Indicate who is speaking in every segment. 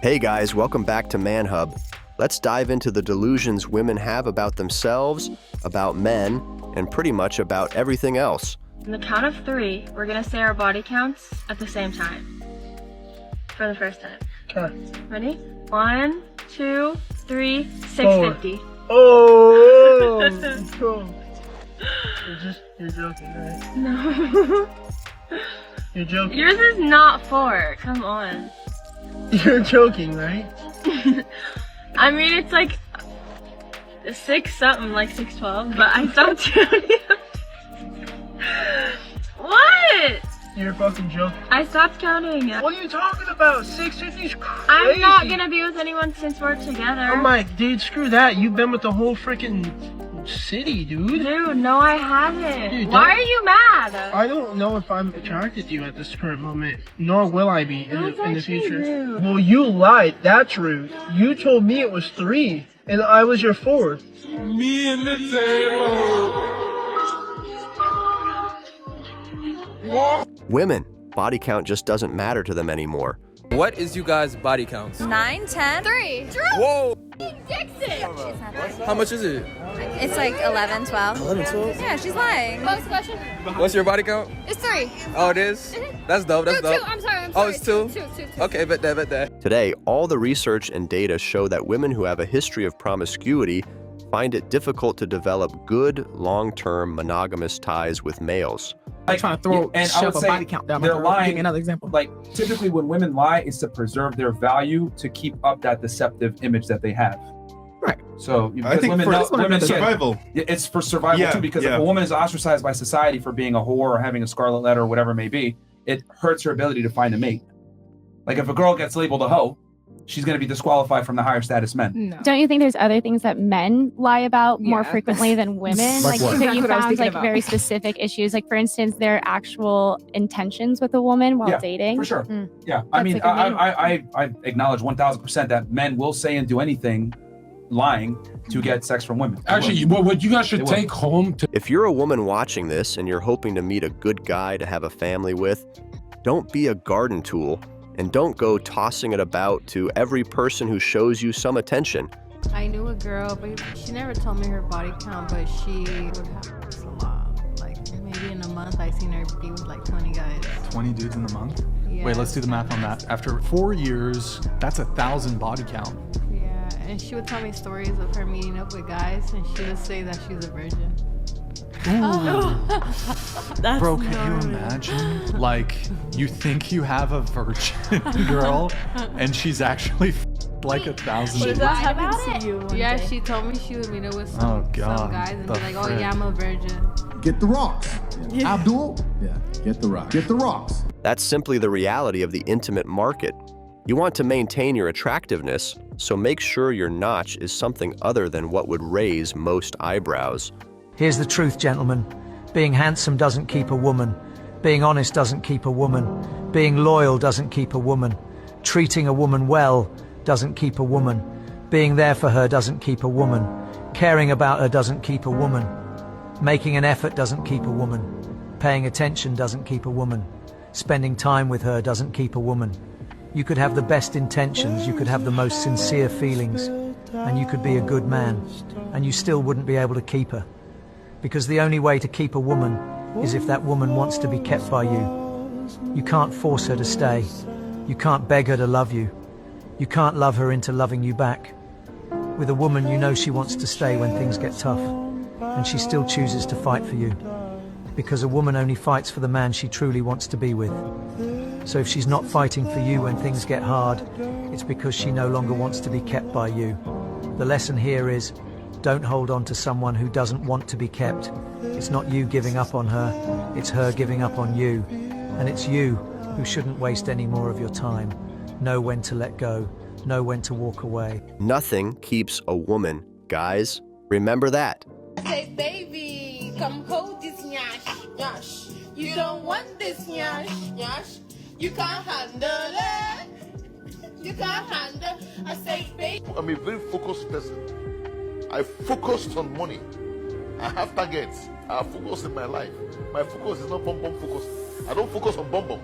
Speaker 1: Hey guys, welcome back to Manhub. Let's dive into the delusions women have about themselves, about men, and pretty much about everything else.
Speaker 2: On the count of 3, we're gonna say our body counts at the same time. For the first time.
Speaker 3: Okay.
Speaker 2: Ready? 1, 2, 3, 650.
Speaker 3: Oh! Cool. You're joking, right?
Speaker 2: No.
Speaker 3: You're joking.
Speaker 2: Yours is not 4. Come on.
Speaker 3: You're joking, right?
Speaker 2: I mean, it's like 6 something, like 612, but I stopped counting. What?
Speaker 3: You're fucking joking.
Speaker 2: I stopped counting.
Speaker 3: What are you talking about? 650 is crazy.
Speaker 2: I'm not gonna be with anyone since we're together.
Speaker 3: I'm like, dude, screw that. You've been with the whole freaking city, dude.
Speaker 2: Dude, no, I haven't.
Speaker 3: Dude,
Speaker 2: why are you mad?
Speaker 3: I don't know if I'm attracted to you at this current moment, nor will I be in the future.
Speaker 2: Rude.
Speaker 3: Well, you lied. That's rude. You told me it was 3, and I was your 4th.
Speaker 4: Me and the table.
Speaker 1: Women, body count just doesn't matter to them anymore.
Speaker 5: What is you guys' body counts?
Speaker 6: 9, 10, 3.
Speaker 5: Whoa!
Speaker 6: Dixon!
Speaker 5: How much is it?
Speaker 6: It's like 11, 12.
Speaker 5: 11, 12?
Speaker 6: Yeah, she's lying.
Speaker 7: Bonus question?
Speaker 5: What's your body count?
Speaker 7: It's 3.
Speaker 5: Oh, it is? That's dope, that's
Speaker 7: Two,
Speaker 5: dope.
Speaker 7: I'm sorry.
Speaker 5: Oh, it's 2?
Speaker 7: Two.
Speaker 5: Okay, bet that.
Speaker 1: Today, all the research and data show that women who have a history of promiscuity find it difficult to develop good, long-term monogamous ties with males.
Speaker 8: Like trying to throw
Speaker 9: and I would
Speaker 8: a
Speaker 9: say
Speaker 8: body count down my
Speaker 9: they're
Speaker 8: throat.
Speaker 9: lying.
Speaker 8: Give me another example.
Speaker 9: Like typically when women lie, it's to preserve their value to keep up that deceptive image that they have.
Speaker 8: Right.
Speaker 9: So
Speaker 4: I think
Speaker 9: women, women
Speaker 4: survival.
Speaker 9: it's for survival too, because if a woman is ostracized by society for being a whore or having a scarlet letter or whatever it may be, it hurts her ability to find a mate. Like if a girl gets labeled a hoe, she's going to be disqualified from the higher status men.
Speaker 7: No.
Speaker 10: Don't you think there's other things that men lie about more frequently than women?
Speaker 8: Like what?
Speaker 10: So
Speaker 7: Exactly
Speaker 10: you
Speaker 7: what I was
Speaker 10: found
Speaker 7: thinking
Speaker 10: like
Speaker 7: about.
Speaker 10: very specific issues, like for instance, their actual intentions with a woman while dating.
Speaker 9: For sure.
Speaker 7: Mm.
Speaker 9: Yeah. I
Speaker 10: That's
Speaker 9: mean,
Speaker 10: like a
Speaker 9: I acknowledge 1000% that men will say and do anything lying to get sex from women.
Speaker 4: Actually, what you guys should
Speaker 9: They will.
Speaker 4: take home to
Speaker 1: If you're a woman watching this and you're hoping to meet a good guy to have a family with, don't be a garden tool and don't go tossing it about to every person who shows you some attention.
Speaker 11: I knew a girl, but she never told me her body count, but she would have sex a lot. Like maybe in a month, I seen her be with like 20 guys.
Speaker 12: 20 dudes in a month?
Speaker 11: Yeah.
Speaker 12: Wait, let's do the math on that. After 4 years, that's 1,000 body count.
Speaker 11: Yeah, and she would tell me stories of her meeting up with guys, and she would say that she's a virgin.
Speaker 10: That's
Speaker 12: Bro, can you imagine? Like, you think you have a virgin girl, and she's actually like 1,000
Speaker 11: She
Speaker 12: dudes.
Speaker 11: lied about it. Yeah, she told me she would meet up with some guys and be like, "Oh yeah, I'm a virgin."
Speaker 13: Get the rocks. Abdul? Yeah, get the rocks. Get the rocks.
Speaker 1: That's simply the reality of the intimate market. You want to maintain your attractiveness, so make sure your notch is something other than what would raise most eyebrows.
Speaker 14: Here's the truth, gentlemen. Being handsome doesn't keep a woman. Being honest doesn't keep a woman. Being loyal doesn't keep a woman. Treating a woman well doesn't keep a woman. Being there for her doesn't keep a woman. Caring about her doesn't keep a woman. Making an effort doesn't keep a woman. Paying attention doesn't keep a woman. Spending time with her doesn't keep a woman. You could have the best intentions, you could have the most sincere feelings, and you could be a good man, and you still wouldn't be able to keep her. Because the only way to keep a woman is if that woman wants to be kept by you. You can't force her to stay. You can't beg her to love you. You can't love her into loving you back. With a woman, you know she wants to stay when things get tough, and she still chooses to fight for you. Because a woman only fights for the man she truly wants to be with. So if she's not fighting for you when things get hard, it's because she no longer wants to be kept by you. The lesson here is, don't hold on to someone who doesn't want to be kept. It's not you giving up on her, it's her giving up on you. And it's you who shouldn't waste any more of your time. Know when to let go, know when to walk away.
Speaker 1: Nothing keeps a woman, guys. Remember that.
Speaker 7: Say, baby, come hold this nyash, nyash. You don't want this nyash, nyash. You can't handle it. You can't handle. I say, baby.
Speaker 13: I'm a very focused person. I focused on money. I have targets. I have focus in my life. My focus is not bum focus. I don't focus on bum.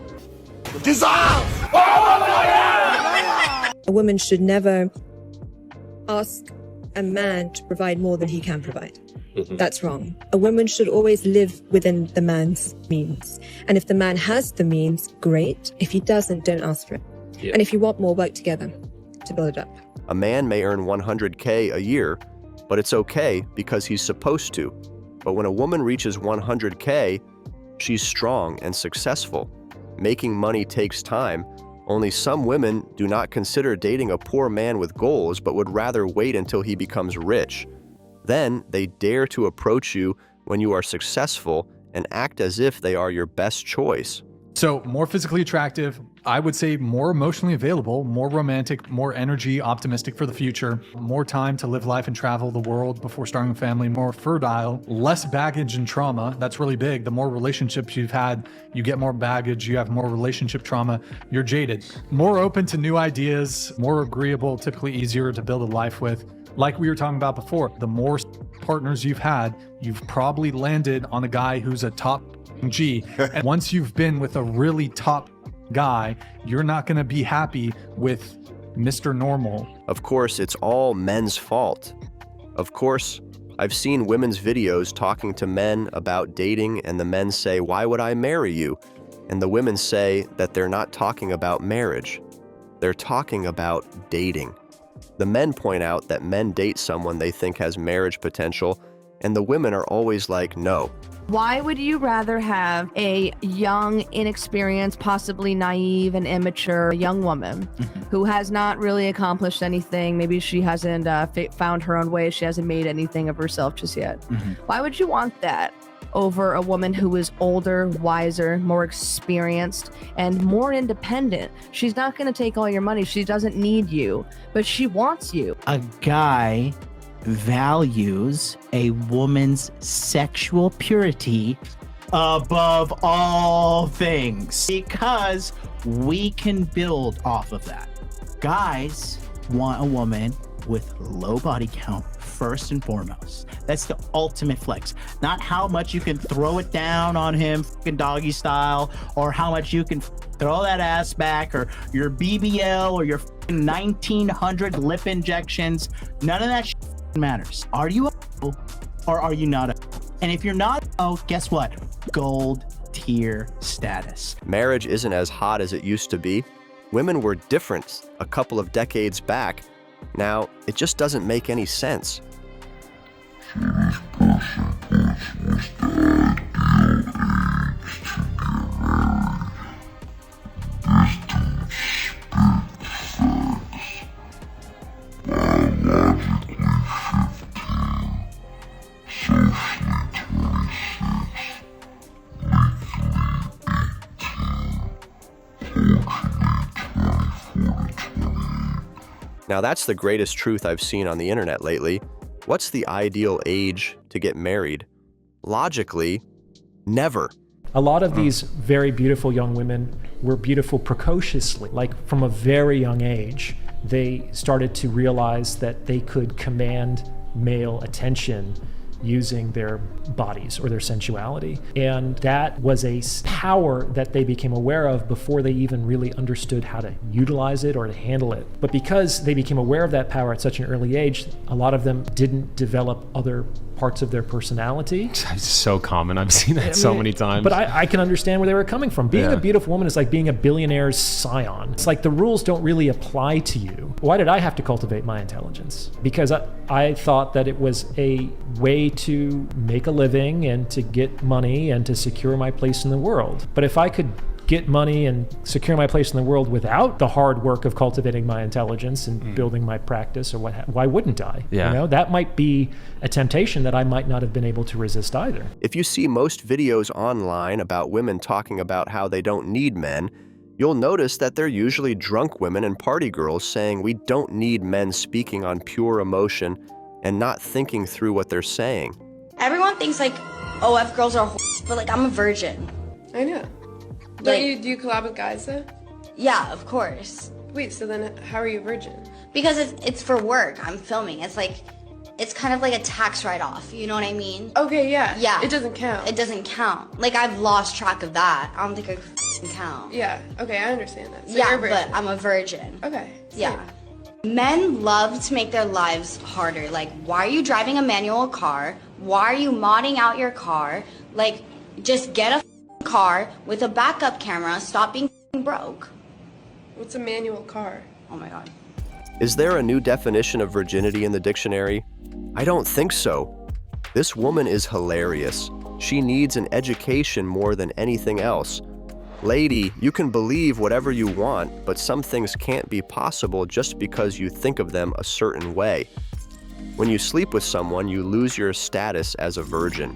Speaker 13: Jesus!
Speaker 8: A woman should never ask a man to provide more than he can provide. That's wrong. A woman should always live within the man's means. And if the man has the means, great. If he doesn't, don't ask for it.
Speaker 1: Yeah.
Speaker 8: And if you want more, work together to build it up.
Speaker 1: A man may earn 100K a year, but it's okay because he's supposed to. But when a woman reaches 100K, she's strong and successful. Making money takes time. Only some women do not consider dating a poor man with goals, but would rather wait until he becomes rich. Then they dare to approach you when you are successful and act as if they are your best choice.
Speaker 12: So more physically attractive, I would say more emotionally available, more romantic, more energy, optimistic for the future, more time to live life and travel the world before starting a family, more fertile, less baggage and trauma. That's really big. The more relationships you've had, you get more baggage, you have more relationship trauma, you're jaded. More open to new ideas, more agreeable, typically easier to build a life with. Like we were talking about before, the more partners you've had, you've probably landed on a guy who's a top G. And once you've been with a really top guy, you're not going to be happy with Mr. Normal.
Speaker 1: Of course, it's all men's fault. Of course, I've seen women's videos talking to men about dating, and the men say, "Why would I marry you?" And the women say that they're not talking about marriage. They're talking about dating. The men point out that men date someone they think has marriage potential, and the women are always like, no.
Speaker 15: Why would you rather have a young, inexperienced, possibly naive and immature young woman who has not really accomplished anything? Maybe she hasn't found her own way. She hasn't made anything of herself just yet. Why would you want that over a woman who is older, wiser, more experienced, and more independent? She's not going to take all your money. She doesn't need you, but she wants you.
Speaker 16: A guy values a woman's sexual purity above all things because we can build off of that. Guys want a woman with low body count first and foremost. That's the ultimate flex. Not how much you can throw it down on him fucking doggy style, or how much you can throw that ass back, or your BBL, or your 1900 lip injections. None of that shit matters. Are you a or are you not a? And if you're not, oh, guess what? Gold tier status.
Speaker 1: Marriage isn't as hot as it used to be. Women were different a couple of decades back. Now, it just doesn't make any sense. Now that's the greatest truth I've seen on the internet lately. What's the ideal age to get married? Logically, never.
Speaker 17: A lot of these very beautiful young women were beautiful precociously. Like from a very young age, they started to realize that they could command male attention using their bodies or their sensuality. And that was a power that they became aware of before they even really understood how to utilize it or to handle it. But because they became aware of that power at such an early age, a lot of them didn't develop other parts of their personality.
Speaker 18: It's so common. I've seen that so many times.
Speaker 17: But I can understand where they were coming from. Being a beautiful woman is like being a billionaire's scion. It's like the rules don't really apply to you. Why did I have to cultivate my intelligence? Because I thought that it was a way to make a living and to get money and to secure my place in the world. But if I could get money and secure my place in the world without the hard work of cultivating my intelligence and building my practice, or why wouldn't I?
Speaker 1: Yeah.
Speaker 17: You know, that might be a temptation that I might not have been able to resist either.
Speaker 1: If you see most videos online about women talking about how they don't need men, you'll notice that they're usually drunk women and party girls saying we don't need men speaking on pure emotion and not thinking through what they're saying.
Speaker 19: Everyone thinks like, OF girls are but like I'm a virgin.
Speaker 20: I know. Do you collab with guys though?
Speaker 19: Yeah, of course.
Speaker 20: Wait, so then how are you a virgin?
Speaker 19: Because it's for work. I'm filming. It's like, it's kind of like a tax write-off. You know what I mean?
Speaker 20: Okay, yeah.
Speaker 19: Yeah.
Speaker 20: It doesn't count.
Speaker 19: It doesn't count. Like I've lost track of that. I don't think I can count.
Speaker 20: Yeah. Okay, I understand that. So
Speaker 19: yeah,
Speaker 20: you're a virgin.
Speaker 19: but I'm a virgin.
Speaker 20: Okay.
Speaker 19: Yeah. Men love to make their lives harder. Like, why are you driving a manual car? Why are you modding out your car? Like, just get a car with a backup camera. Stop being broke.
Speaker 20: What's a manual car?
Speaker 19: Oh my God.
Speaker 1: Is there a new definition of virginity in the dictionary? I don't think so. This woman is hilarious. She needs an education more than anything else. Lady, you can believe whatever you want, but some things can't be possible just because you think of them a certain way. When you sleep with someone, you lose your status as a virgin.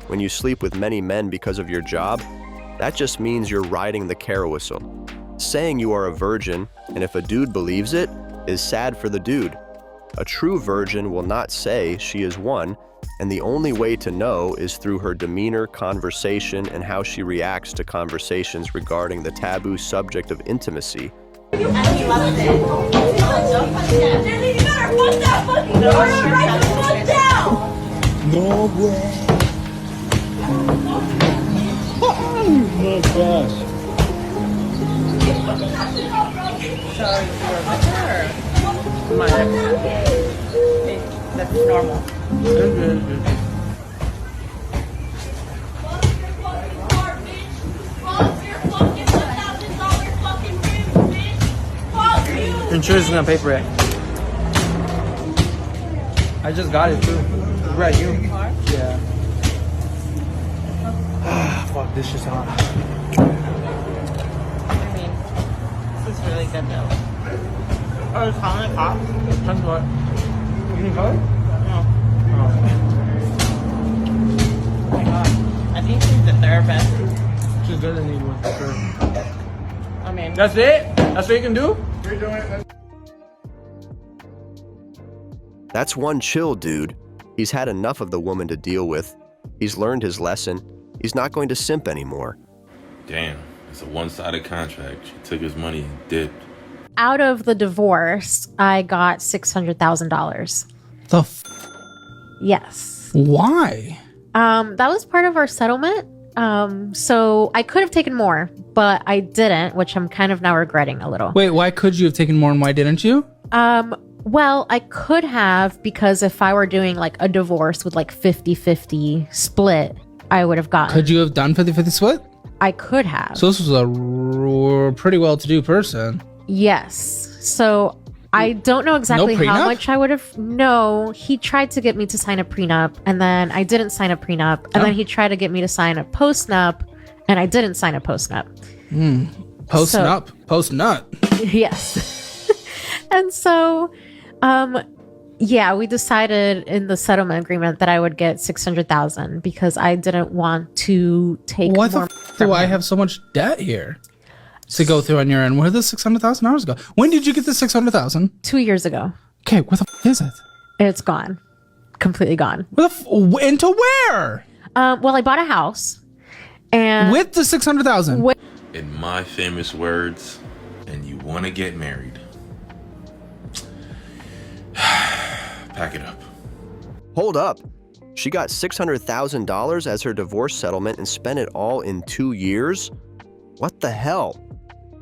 Speaker 1: When you sleep with many men because of your job, that just means you're riding the carousel. Saying you are a virgin, and if a dude believes it, is sad for the dude. A true virgin will not say she is one, and the only way to know is through her demeanor, conversation, and how she reacts to conversations regarding the taboo subject of intimacy.
Speaker 7: And he loves it. You better put that fucking door right the fuck down!
Speaker 4: No way. Oh my gosh.
Speaker 21: Sorry, you're a mature. That's normal.
Speaker 5: Insurance is gonna pay for it. I just got it too. Right, you? Yeah. Fuck, this is hot.
Speaker 21: I mean, this is really good though. Oh, it's calling a cop?
Speaker 5: Thanks a lot. You need color?
Speaker 21: No. Oh my god. I think she's the therapist.
Speaker 5: She's gonna need one for sure.
Speaker 21: I mean,
Speaker 5: That's it? That's what you can do? You're doing it.
Speaker 1: That's one chill dude. He's had enough of the woman to deal with. He's learned his lesson. He's not going to simp anymore.
Speaker 22: Damn, it's a one-sided contract. She took his money and dipped.
Speaker 23: Out of the divorce, I got $600,000. Yes.
Speaker 24: Why?
Speaker 23: That was part of our settlement. So I could have taken more, but I didn't, which I'm kind of now regretting a little.
Speaker 24: Wait, why could you have taken more and why didn't you?
Speaker 23: Well, I could have, because if I were doing like a divorce with like 50-50 split, I would have gotten.
Speaker 24: Could you have done 50-50 split?
Speaker 23: I could have.
Speaker 24: So this was a pretty well-to-do person.
Speaker 23: Yes. So I don't know exactly
Speaker 24: No
Speaker 23: how
Speaker 24: prenup?
Speaker 23: much I would have. No, he tried to get me to sign a prenup, and then I didn't sign a prenup, and then he tried to get me to sign a postnup, and I didn't sign a postnup.
Speaker 24: Post-nut.
Speaker 23: Yes. And so, yeah, we decided in the settlement agreement that I would get $600,000 because I didn't want to take.
Speaker 24: Why
Speaker 23: more
Speaker 24: the f do I have so much debt here to go through on your end? Where did the $600,000 go? When did you get the $600,000?
Speaker 23: 2 years ago.
Speaker 24: Okay, where the f is it?
Speaker 23: It's gone, completely gone.
Speaker 24: Where the into where?
Speaker 23: Well, I bought a house, and
Speaker 24: with the $600,000.
Speaker 22: In my famous words, and you want to get married. Pack it up.
Speaker 1: Hold up. She got $600,000 as her divorce settlement and spent it all in 2 years? What the hell?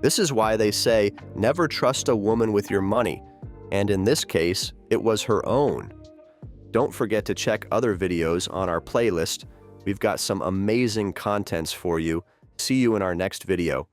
Speaker 1: This is why they say never trust a woman with your money. And in this case, it was her own. Don't forget to check other videos on our playlist. We've got some amazing contents for you. See you in our next video.